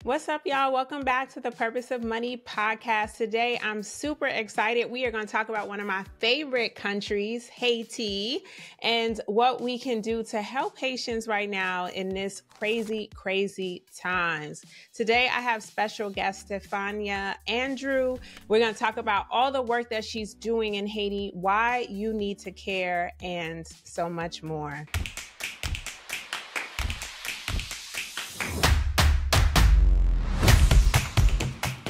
What's up, y'all? Welcome back to the Purpose of Money podcast. Today, I'm super excited. We are going to talk about one of my favorite countries, Haiti, and what we can do to help Haitians right now in this crazy, crazy times. Today, I have special guest Stephania Andrew. We're going to talk about all the work that she's doing in Haiti, why you need to care, and so much more.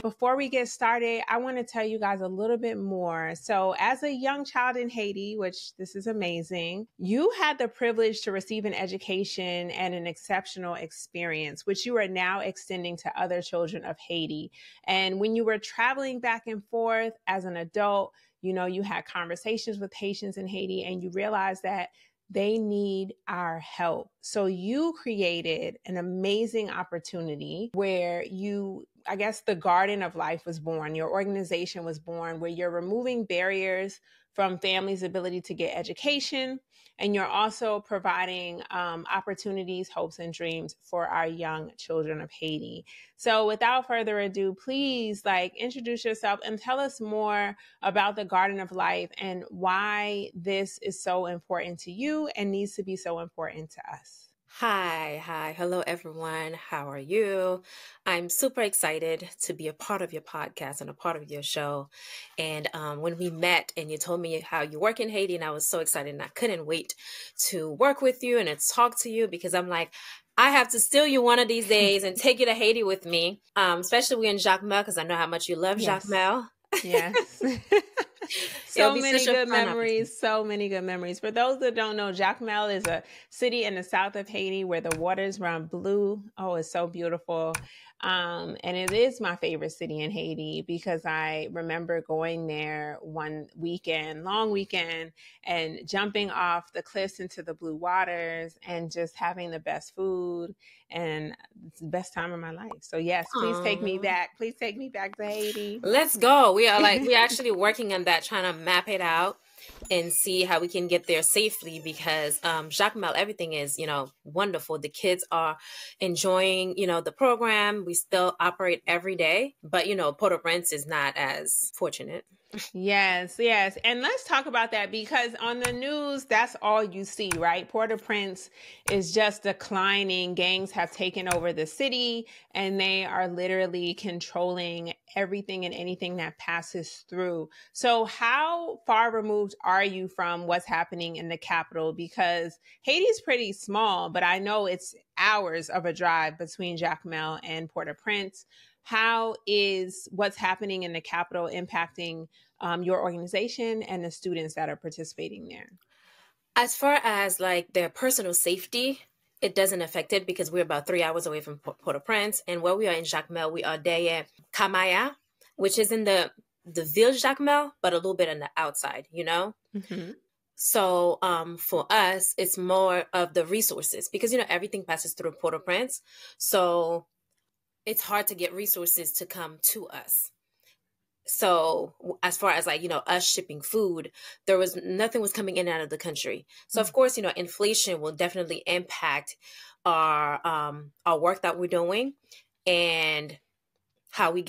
Before we get started, I want to tell you guys a little bit more. So as a young child in Haiti, which this is amazing, you had the privilege to receive an education and an exceptional experience, which you are now extending to other children of Haiti. And when you were traveling back and forth as an adult, you had conversations with Haitians in Haiti and you realized that they need our help. So you created an amazing opportunity where the Garden of Life was born. Your organization was born where you're removing barriers from families' ability to get education. And you're also providing opportunities, hopes, and dreams for our young children of Haiti. So without further ado, please introduce yourself and tell us more about the Garden of Life and why this is so important to you and needs to be so important to us. Hi. Hello, everyone. How are you? I'm super excited to be a part of your podcast and a part of your show. And when we met and you told me how you work in Haiti, and I was so excited and I couldn't wait to work with you and to talk to you because I'm like, I have to steal you one of these days and take you to Haiti with me, especially we in Jacmel because I know how much you love Jacmel. Yes. So many good memories. For those that don't know, Jacmel is a city in the south of Haiti where the waters run blue. Oh, it's so beautiful. And it is my favorite city in Haiti because I remember going there one weekend, long weekend, and jumping off the cliffs into the blue waters and just having the best food. And it's the best time of my life. So yes, please take me back. Please take me back to Haiti. Let's go. We're actually working on that, trying to map it out and see how we can get there safely because Jacmel, everything is, wonderful. The kids are enjoying, the program. We still operate every day, but, Port-au-Prince is not as fortunate. Yes. And let's talk about that because on the news, that's all you see, right? Port-au-Prince is just declining. Gangs have taken over the city and they are literally controlling everything and anything that passes through. So how far removed are you from what's happening in the capital? Because Haiti's pretty small, but I know it's hours of a drive between Jacmel and Port-au-Prince. How is what's happening in the capital impacting your organization and the students that are participating there? As far as their personal safety, it doesn't affect it because we're about 3 hours away from Port-au-Prince. And where we are in Jacmel, we are there at Kamaya, which is in the ville Jacmel, but a little bit on the outside, Mm-hmm. So for us, it's more of the resources because, everything passes through Port-au-Prince. So it's hard to get resources to come to us. So as far as us shipping food, nothing was coming in and out of the country. So of course, inflation will definitely impact our work that we're doing and how we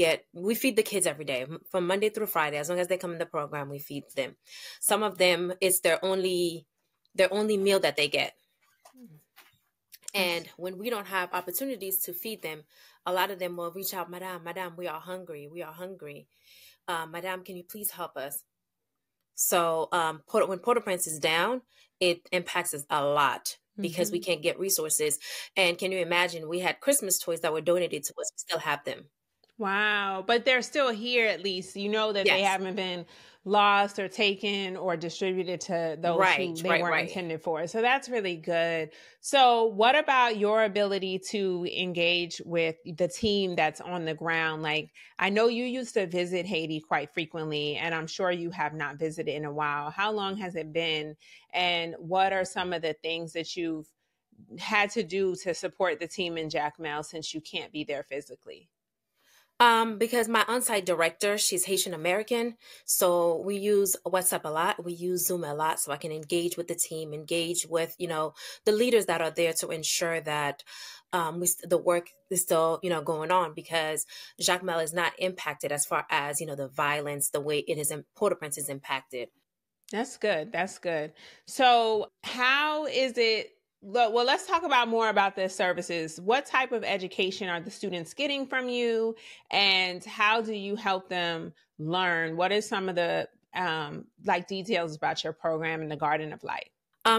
feed the kids every day from Monday through Friday. As long as they come in the program, we feed them. Some of them, it's their only meal that they get. And when we don't have opportunities to feed them, a lot of them will reach out, Madame, we are hungry. Madame, can you please help us? So when Port-au-Prince is down, it impacts us a lot because we can't get resources. And can you imagine, we had Christmas toys that were donated to us. We still have them. Wow. But they're still here at least. You know that they haven't been lost or taken or distributed to those who they weren't intended for. So that's really good. So what about your ability to engage with the team that's on the ground? I know you used to visit Haiti quite frequently, and I'm sure you have not visited in a while. How long has it been? And what are some of the things that you've had to do to support the team in Jacmel since you can't be there physically? Because my on-site director, she's Haitian American, so we use WhatsApp a lot. We use Zoom a lot, so I can engage with the team, engage with, the leaders that are there to ensure that the work is still, going on, because Jacmel is not impacted as far as, the violence, the way it is in Port-au-Prince is impacted. That's good. That's good. So, how is it? Well, let's talk about more about the services. What type of education are the students getting from you, and how do you help them learn? What is some of the like details about your program in the Garden of Light?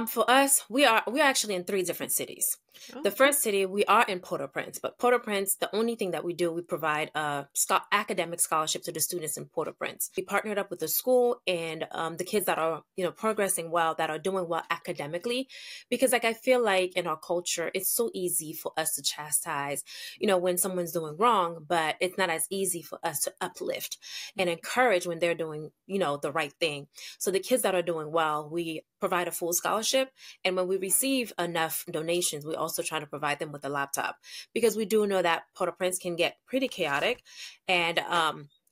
For us, we're actually in 3 different cities. Oh. The first city, we are in Port-au-Prince, but Port-au-Prince, the only thing that we do, we provide a academic scholarship to the students in Port-au-Prince. We partnered up with the school and the kids that are, progressing well, that are doing well academically, because I feel like in our culture, it's so easy for us to chastise, when someone's doing wrong, but it's not as easy for us to uplift and encourage when they're doing, the right thing. So the kids that are doing well, we provide a full scholarship. And when we receive enough donations, we also try to provide them with a laptop, because we do know that Port-au-Prince can get pretty chaotic, and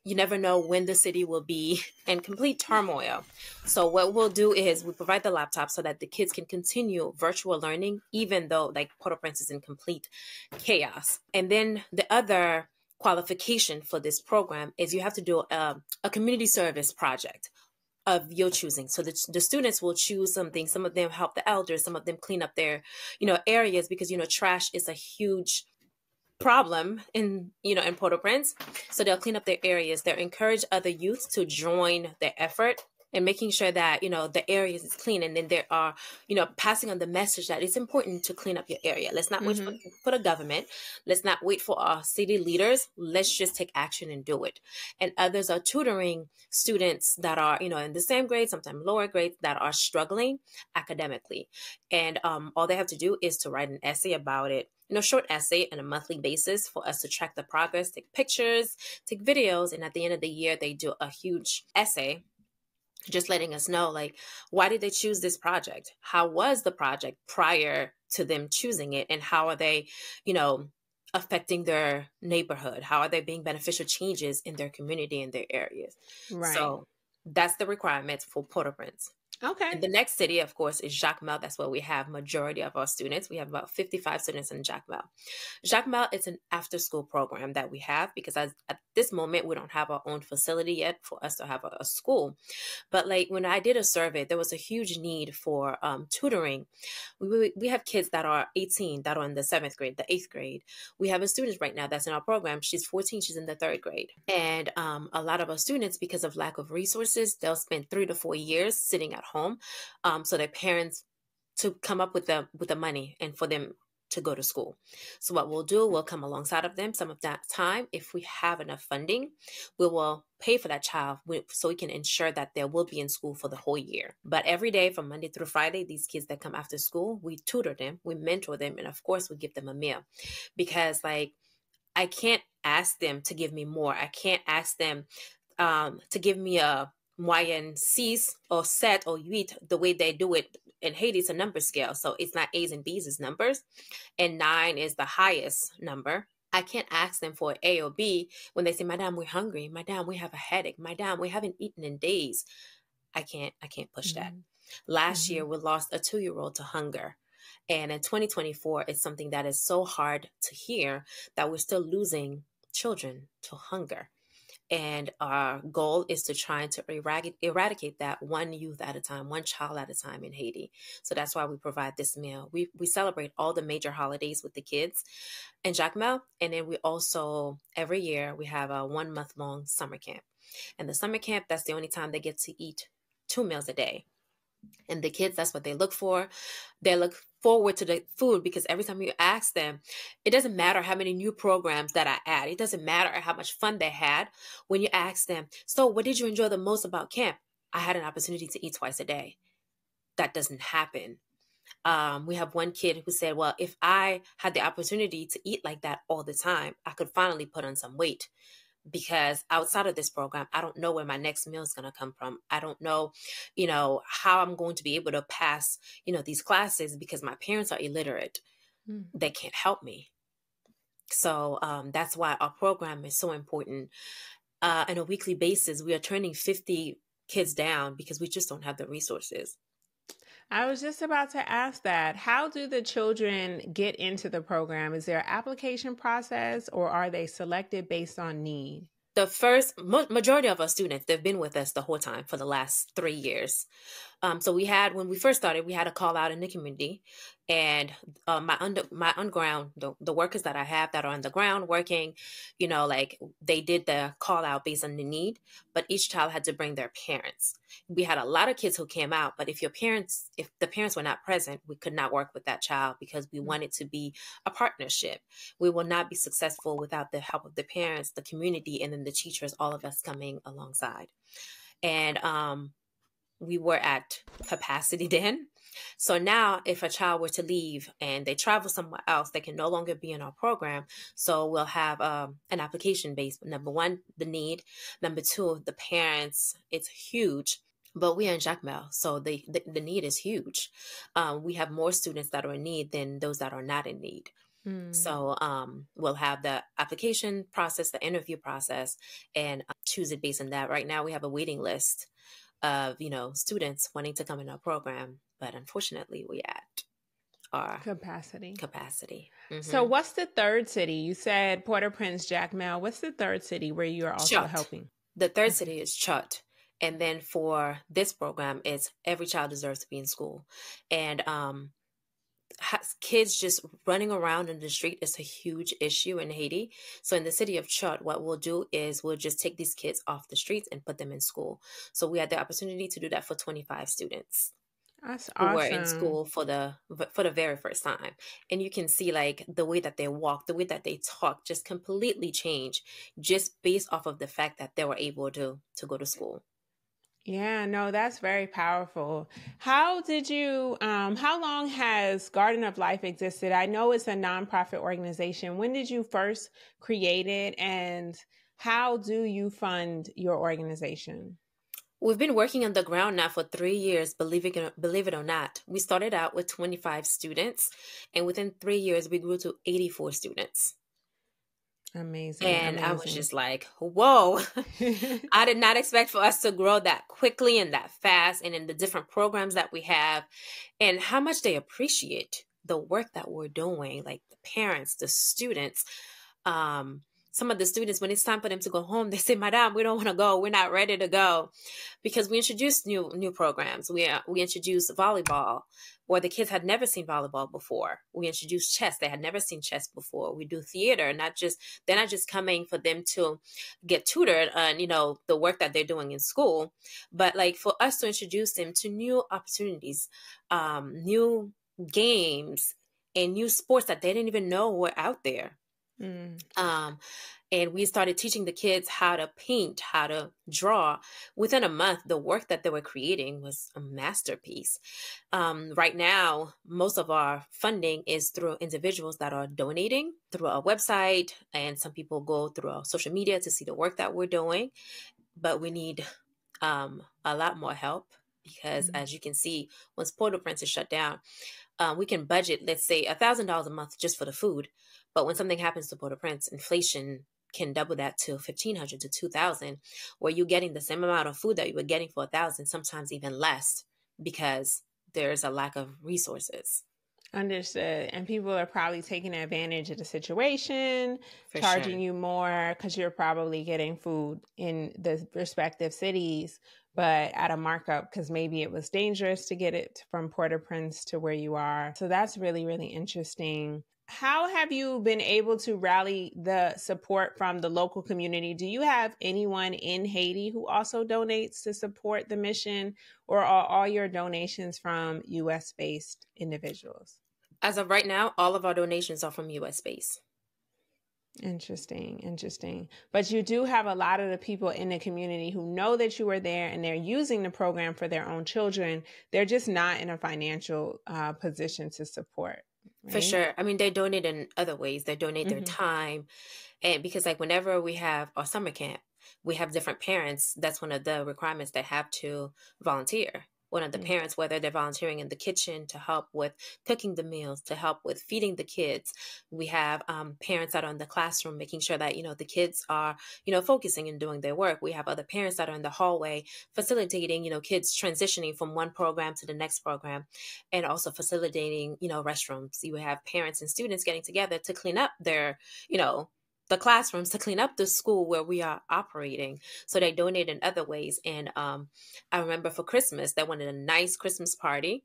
you never know when the city will be in complete turmoil. So what we'll do is we provide the laptop so that the kids can continue virtual learning, even though like Port-au-Prince is in complete chaos. And then the other qualification for this program is you have to do a community service project of your choosing. So the students will choose something. Some of them help the elders, some of them clean up their, areas, because, trash is a huge problem in Port-au-Prince. So they'll clean up their areas. They'll encourage other youth to join their effort and making sure that, the areas is clean. And then there are, passing on the message that it's important to clean up your area. Let's not wait for the government. Let's not wait for our city leaders. Let's just take action and do it. And others are tutoring students that are, in the same grade, sometimes lower grades, that are struggling academically. And all they have to do is to write an essay about it, short essay on a monthly basis for us to track the progress, take pictures, take videos. And at the end of the year, they do a huge essay just letting us know, like, why did they choose this project? How was the project prior to them choosing it? And how are they, affecting their neighborhood? How are they being beneficial changes in their community and their areas? Right. So that's the requirements for Port-au-Prince. Okay. And the next city, of course, is Jacmel. That's where we have majority of our students. We have about 55 students in Jacmel. Jacmel is an after-school program that we have, because at this moment, we don't have our own facility yet for us to have a school. But like when I did a survey, there was a huge need for tutoring. We have kids that are 18, that are in the 7th grade, the 8th grade. We have a student right now that's in our program. She's 14. She's in the 3rd grade. And a lot of our students, because of lack of resources, they'll spend 3 to 4 years sitting at home. So their parents to come up with the money and for them to go to school. So what we'll do, we'll come alongside of them some of that time. If we have enough funding, we will pay for that child so we can ensure that they will be in school for the whole year. But every day from Monday through Friday, these kids that come after school, we tutor them, we mentor them, and of course we give them a meal, because like I can't ask them to give me more. I can't ask them to give me a moyenne 6 or 7 or 8 the way they do it in Haiti. It's a number scale, so it's not A's and B's, it's numbers, and 9 is the highest number. I can't ask them for A or B when they say, "Madam, we're hungry. Madam, we have a headache. Madam, we haven't eaten in days." I can't push that. Last year, we lost a 2-year-old to hunger. And in 2024, it's something that is so hard to hear, that we're still losing children to hunger. And our goal is to try to eradicate that one youth at a time, one child at a time in Haiti. So that's why we provide this meal. We celebrate all the major holidays with the kids in Jacmel. And then we also, every year, we have a 1-month-long summer camp. And the summer camp, that's the only time they get to eat 2 meals a day. And the kids, that's what they look for. They look forward to the food, because every time you ask them, it doesn't matter how many new programs that I add. It doesn't matter how much fun they had. When you ask them, "So what did you enjoy the most about camp?" "I had an opportunity to eat twice a day." That doesn't happen. We have one kid who said, "Well, if I had the opportunity to eat like that all the time, I could finally put on some weight. Because outside of this program, I don't know where my next meal is going to come from. I don't know, how I'm going to be able to pass, these classes, because my parents are illiterate. They can't help me." So that's why our program is so important. On a weekly basis, we are turning 50 kids down because we just don't have the resources. I was just about to ask that. How do the children get into the program? Is there an application process or are they selected based on need? The first majority of our students, they've been with us the whole time for the last 3 years. So we had, when we first started, we had a call out in the community, and my underground, the workers that I have that are on the ground working, like they did the call out based on the need, but each child had to bring their parents. We had a lot of kids who came out, but if the parents were not present, we could not work with that child because we want it to be a partnership. We will not be successful without the help of the parents, the community, and then the teachers, all of us coming alongside. And we were at capacity then. So now if a child were to leave and they travel somewhere else, they can no longer be in our program. So we'll have an application based. Number one, the need. Number two, the parents. It's huge. But we are in Jacmel, so the need is huge. We have more students that are in need than those that are not in need. So we'll have the application process, the interview process, and choose it based on that. Right now we have a waiting list of students wanting to come in our program, but unfortunately we at our capacity. Mm-hmm. So what's the third city? You said Port-au-Prince, Jacmel. What's the third city where you are also helping? The third city is Chut. And then for this program, it's every child deserves to be in school. And kids just running around in the street is a huge issue in Haiti. So in the city of Chut, what we'll do is we'll just take these kids off the streets and put them in school. So we had the opportunity to do that for 25 students. That's who awesome. were in school for the very first time. And you can see like the way that they walk, the way that they talk just completely change just based off of the fact that they were able to go to school. Yeah, no, that's very powerful. How long has Garden of Life existed? I know it's a nonprofit organization. When did you first create it, and how do you fund your organization? We've been working on the ground now for 3 years, believe it or not. We started out with 25 students, and within 3 years, we grew to 84 students. Amazing. And I was just like, whoa, I did not expect for us to grow that quickly and that fast, and in the different programs that we have, and how much they appreciate the work that we're doing, like the parents, the students. Some of the students, when it's time for them to go home, they say, Madam, we don't want to go. We're not ready to go. Because we introduced new programs. We introduced volleyball, where the kids had never seen volleyball before. We introduced chess. They had never seen chess before. We do theater. They're not just coming for them to get tutored on, the work that they're doing in school, but like for us to introduce them to new opportunities, new games, and new sports that they didn't even know were out there. And we started teaching the kids how to paint, how to draw. Within a month, the work that they were creating was a masterpiece. Right now, most of our funding is through individuals that are donating through our website, and some people go through our social media to see the work that we're doing. But we need a lot more help because, as you can see, once Port-au-Prince is shut down, we can budget, let's say, $1,000 a month just for the food. But when something happens to Port-au-Prince, inflation can double that to $1,500 to $2,000, where you're getting the same amount of food that you were getting for $1,000, sometimes even less, because there's a lack of resources. Understood. And people are probably taking advantage of the situation, charging you more because you're probably getting food in the respective cities, but at a markup because maybe it was dangerous to get it from Port-au-Prince to where you are. So that's really, really interesting. How have you been able to rally the support from the local community? Do you have anyone in Haiti who also donates to support the mission, or are all your donations from U.S.-based individuals? As of right now, all of our donations are from U.S.-based. Interesting. But you do have a lot of the people in the community who know that you are there and they're using the program for their own children. They're just not in a financial position to support. Right? For sure. I mean, they donate in other ways. They donate their time. And because like whenever we have our summer camp, we have different parents. That's one of the requirements they have to volunteer. one of the parents, whether they're volunteering in the kitchen to help with cooking the meals, to help with feeding the kids. We have parents that are in the classroom making sure that, the kids are, focusing and doing their work. We have other parents that are in the hallway facilitating, kids transitioning from one program to the next program, and also facilitating, restrooms. You have parents and students getting together to clean up their, the classrooms, to clean up the school where we are operating. So they donate in other ways. And I remember for Christmas, they wanted a nice Christmas party.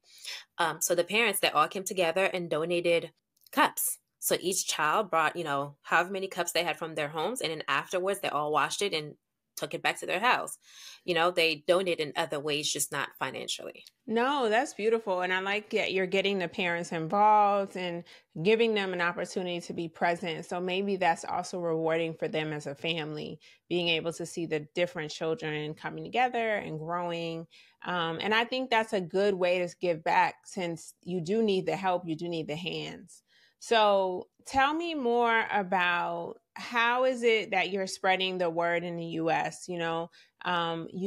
So the parents, they all came together and donated cups. So each child brought, however many cups they had from their homes. And then afterwards, they all washed it and took it back to their house. They donate in other ways, just not financially. No, that's beautiful. And I like that you're getting the parents involved and giving them an opportunity to be present. So maybe that's also rewarding for them as a family, being able to see the different children coming together and growing. And I think that's a good way to give back, since you do need the help, you do need the hands. So tell me more about, how is it that you're spreading the word in the U.S.? You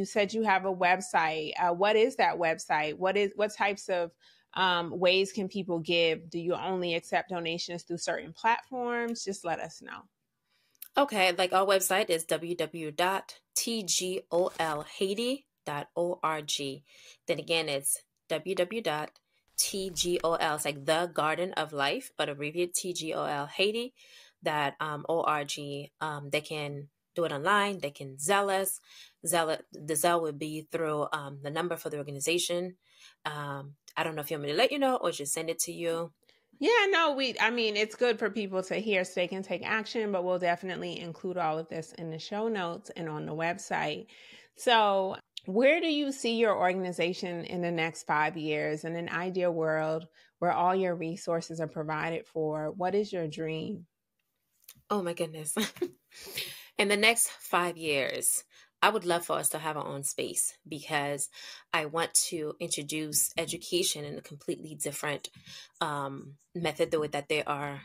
said you have a website. What is that website? What types of ways can people give? Do you only accept donations through certain platforms? Just let us know. Okay, like our website is www.tgolhaiti.org. Then again, it's www.tgol, it's like the Garden of Life, but abbreviated tgolhaiti.org. They can do it online. They can Zelle us. The Zelle would be through the number for the organization. I don't know if you want me to let you know or just send it to you. Yeah, no, it's good for people to hear so they can take action, but we'll definitely include all of this in the show notes and on the website. So where do you see your organization in the next 5 years? In an ideal world where all your resources are provided for, what is your dream? Oh my goodness. In the next 5 years, I would love for us to have our own space, because I want to introduce education in a completely different method, the way that they are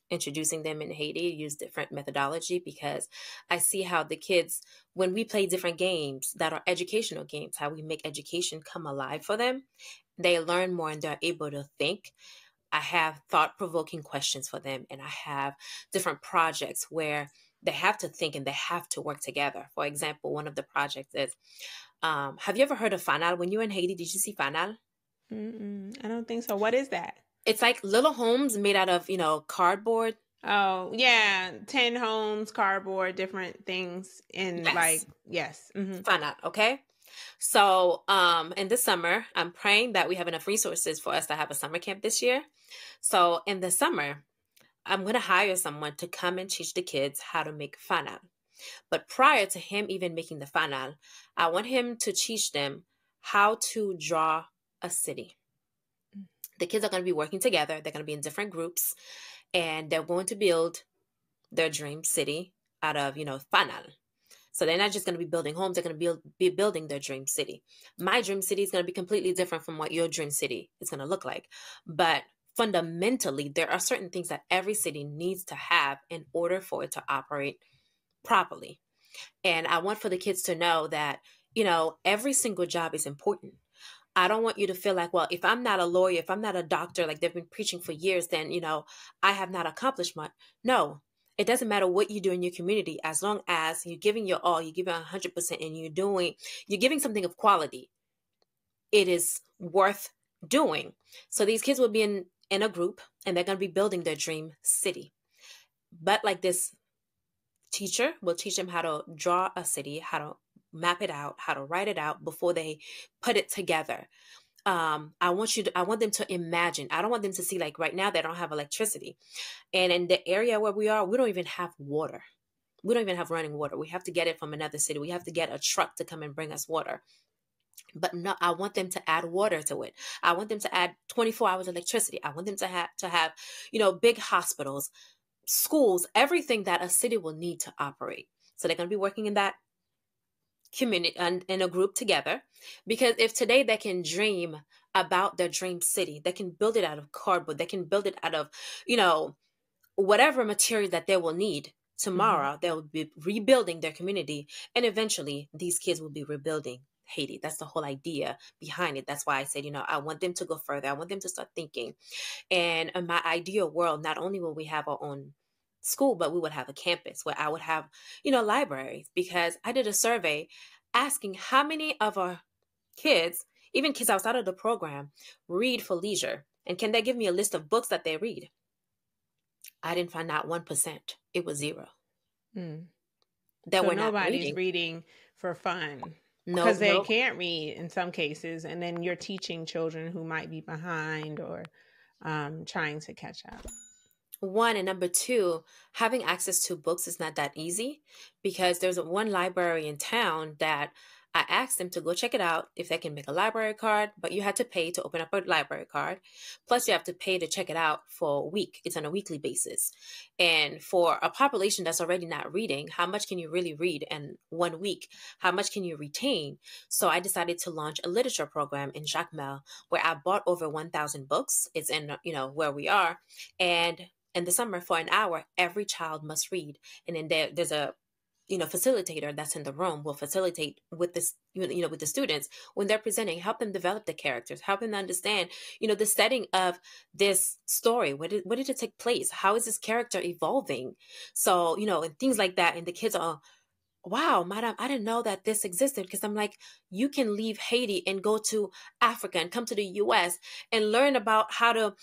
introducing them in Haiti, use different methodology, because I see how the kids, when we play different games that are educational games, how we make education come alive for them, they learn more and they're able to think. I have thought-provoking questions for them, and I have different projects where they have to think and they have to work together. For example, one of the projects is, have you ever heard of fanal? When you were in Haiti, did you see fanal? I don't think so. What is that? It's like little homes made out of, cardboard. Oh, yeah. 10 homes, cardboard, different things in yes. Mm-hmm. Fanal, okay? So in the summer, I'm praying that we have enough resources for us to have a summer camp this year. So in the summer, I'm going to hire someone to come and teach the kids how to make fanal. But prior to him even making the fanal, I want him to teach them how to draw a city. The kids are going to be working together. They're going to be in different groups, and they're going to build their dream city out of, fanal. So they're not just going to be building homes. They're going to be building their dream city. My dream city is going to be completely different from what your dream city is going to look like. But fundamentally, there are certain things that every city needs to have in order for it to operate properly. And I want for the kids to know that, every single job is important. I don't want you to feel like, well, if I'm not a lawyer, if I'm not a doctor, like they've been preaching for years, then, I have not accomplished much. No, it doesn't matter what you do in your community, as long as you're giving your all, you're giving 100%, and you're giving something of quality. It is worth doing. So these kids will be in a group, and they're going to be building their dream city. But like this teacher will teach them how to draw a city, how to map it out, how to write it out before they put it together. I want them to imagine. I don't want them to see, like right now, they don't have electricity. And in the area where we are, we don't even have water. We don't even have running water. We have to get it from another city. We have to get a truck to come and bring us water. But no, I want them to add water to it. I want them to add 24 hours electricity. I want them to have, big hospitals, schools, everything that a city will need to operate. So they're going to be working in that community and in a group together, because if today they can dream about their dream city, they can build it out of cardboard, they can build it out of whatever material that they will need. Tomorrow they'll be rebuilding their community, and eventually these kids will be rebuilding Haiti. That's the whole idea behind it. That's why I said, I want them to go further. I want them to start thinking. And in my ideal world, not only will we have our own school, but we would have a campus where I would have, libraries, because I did a survey asking how many of our kids, even kids outside of the program, read for leisure. And can they give me a list of books that they read? I didn't find out 1%. It was 0. That So we're not nobody's reading for fun. No, Because they no. can't read in some cases, and then you're teaching children who might be behind or trying to catch up. One, and number two, having access to books is not that easy, because there's one library in town that I asked them to go check it out if they can make a library card, but you had to pay to open up a library card. Plus, you have to pay to check it out for a week. It's on a weekly basis. And for a population that's already not reading, how much can you really read in 1 week? How much can you retain? So I decided to launch a literature program in Jacmel, where I bought over 1,000 books. It's in, where we are. And in the summer, for an hour, every child must read. And then there's a facilitator that's in the room will facilitate with this, with the students when they're presenting, help them develop the characters, help them understand, the setting of this story. Where did it take place? How is this character evolving? So, and things like that. And the kids are, wow, madam, I didn't know that this existed, because I'm like, you can leave Haiti and go to Africa and come to the US and learn about how to,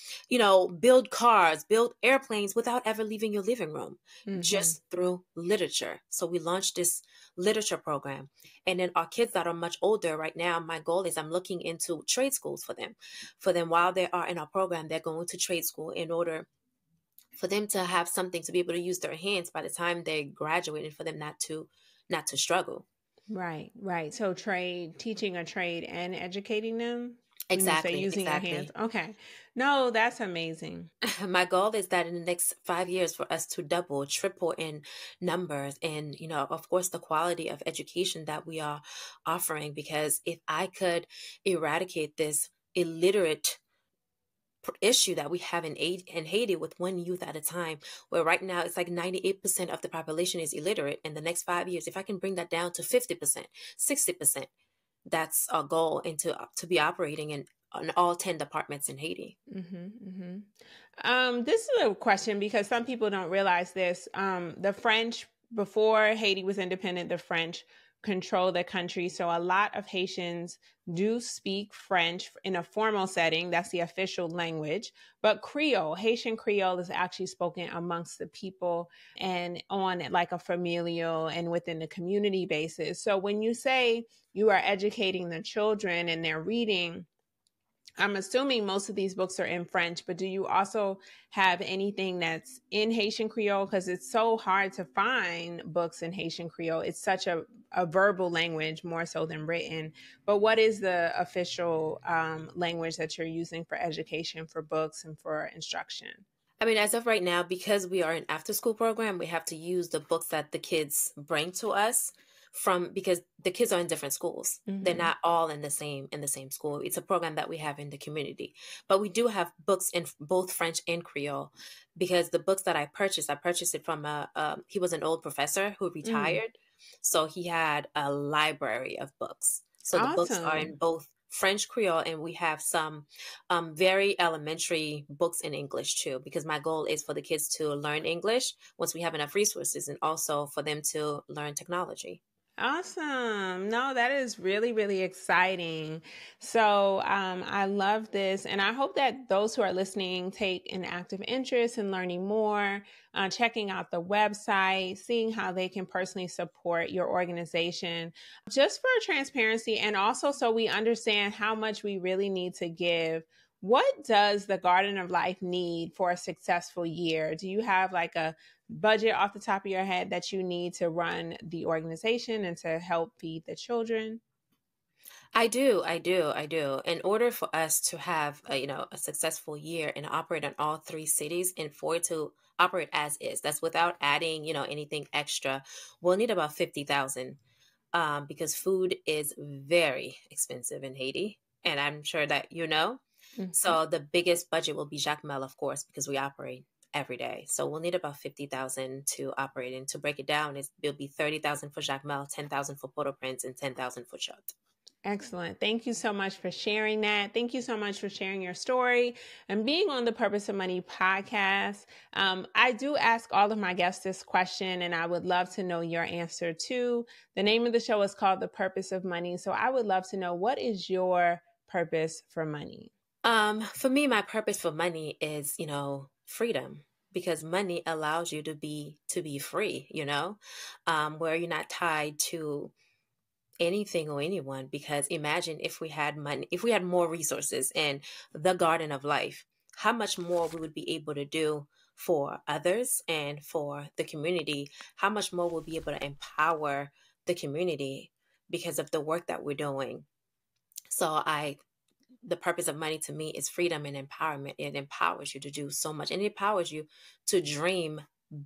build cars, build airplanes without ever leaving your living room, just through literature. So we launched this literature program. And then our kids that are much older right now, my goal is I'm looking into trade schools for them. While they are in our program, they're going to trade school in order for them to have something to be able to use their hands by the time they graduate, and for them not to struggle. Right. So teaching a trade and educating them. Exactly. When you say using your hands. Okay. No, that's amazing. My goal is that in the next 5 years for us to double, triple in numbers, and, of course, the quality of education that we are offering. Because if I could eradicate this illiterate issue that we have in Haiti with one youth at a time, where right now it's like 98% of the population is illiterate. In the next 5 years, if I can bring that down to 50%, 60%, that's our goal, and to be operating in all 10 departments in Haiti. This is a question because some people don't realize this. The French, before Haiti was independent, the French control the country. So a lot of Haitians do speak French in a formal setting. That's the official language. But Creole, Haitian Creole, is actually spoken amongst the people and on like a familial and within the community basis. So when you say you are educating the children and they're reading, I'm assuming most of these books are in French, but do you also have anything that's in Haitian Creole? Because it's so hard to find books in Haitian Creole. It's such a verbal language, more so than written. But what is the official language that you're using for education, for books, and for instruction? I mean, as of right now, because we are an after-school program, we have to use the books that the kids bring to us because the kids are in different schools. They're not all in the same school. It's a program that we have in the community. But we do have books in both French and Creole, because the books that I purchased it from he was an old professor who retired. So he had a library of books. So the books are in both French, Creole, and we have some very elementary books in English too, because my goal is for the kids to learn English once we have enough resources, and also for them to learn technology. Awesome. No, that is really, really exciting. So I love this. And I hope that those who are listening take an active interest in learning more, checking out the website, seeing how they can personally support your organization, just for transparency. And also so we understand how much we really need to give. What does the Garden of Life need for a successful year? Do you have like a budget off the top of your head that you need to run the organization and to help feed the children? I do. In order for us to have a successful year and operate in all 3 cities, and for it to operate as is, that's without adding anything extra, we'll need about 50,000, because food is very expensive in Haiti, and I'm sure that So the biggest budget will be Jacmel, of course, because we operate every day. So we'll need about 50,000 to operate. And to break it down, it'll be 30,000 for Jacmel, 10,000 for Port-au-Prince, and 10,000 for Chut. Excellent. Thank you so much for sharing that. Thank you so much for sharing your story and being on the Purpose of Money podcast. I do ask all of my guests this question, and I would love to know your answer too. The name of the show is called The Purpose of Money. So I would love to know, what is your purpose for money? For me, my purpose for money is, freedom, because money allows you to be free, where you're not tied to anything or anyone. Because imagine if we had money, if we had more resources in the garden of life, how much more we would be able to do for others and for the community, how much more we'll be able to empower the community because of the work that we're doing. So the purpose of money to me is freedom and empowerment. It empowers you to do so much, and it empowers you to dream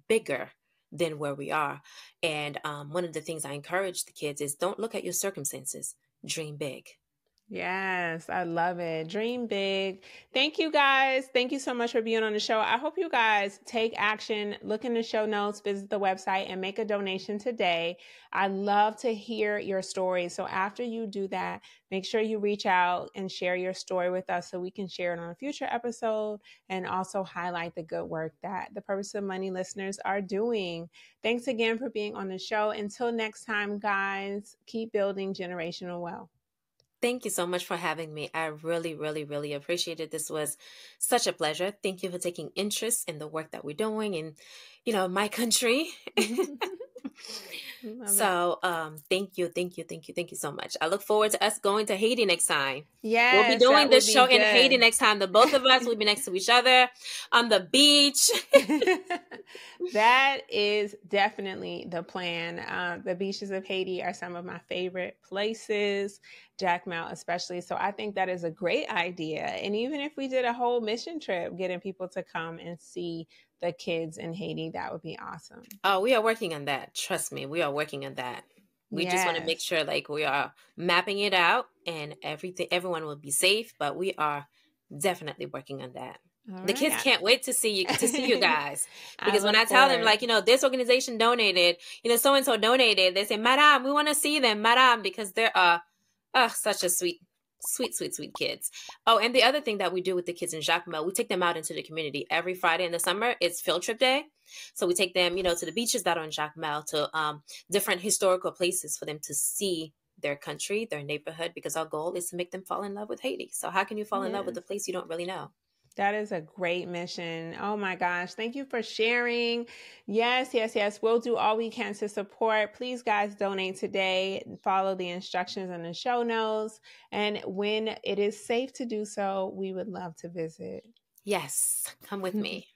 bigger than where we are. And one of the things I encourage the kids is, don't look at your circumstances, dream big. Yes, I love it. Dream big. Thank you guys. Thank you so much for being on the show. I hope you guys take action, look in the show notes, visit the website, and make a donation today. I love to hear your stories. So after you do that, make sure you reach out and share your story with us so we can share it on a future episode and also highlight the good work that the Purpose of Money listeners are doing. Thanks again for being on the show. Until next time, guys, keep building generational wealth. Thank you so much for having me. I really, really, really appreciate it. This was such a pleasure. Thank you for taking interest in the work that we're doing in, my country. So thank you so much. I look forward to us going to Haiti next time. Yes, we'll be doing this show in Haiti next time. The both of us will be next to each other on the beach. That is definitely the plan. The beaches of Haiti are some of my favorite places, Jacmel especially. So I think that is a great idea. And even if we did a whole mission trip, getting people to come and see the kids in Haiti, that would be awesome. Oh, we are working on that. Trust me, we are working on that. We just want to make sure we are mapping it out and everyone will be safe, but we are definitely working on that. All the kids can't wait to see you guys. Because when I tell them this organization donated, so-and-so donated, they say, Madame, we want to see them, Madame, because they're such a sweet kids. Oh, and the other thing that we do with the kids in Jacmel, we take them out into the community every Friday in the summer. It's field trip day. So we take them, to the beaches that are in Jacmel, to different historical places for them to see their country, their neighborhood, because our goal is to make them fall in love with Haiti. So how can you fall in love with a place you don't really know? That is a great mission. Oh my gosh. Thank you for sharing. Yes. We'll do all we can to support. Please, guys, donate today. Follow the instructions in the show notes. And when it is safe to do so, we would love to visit. Yes. Come with me.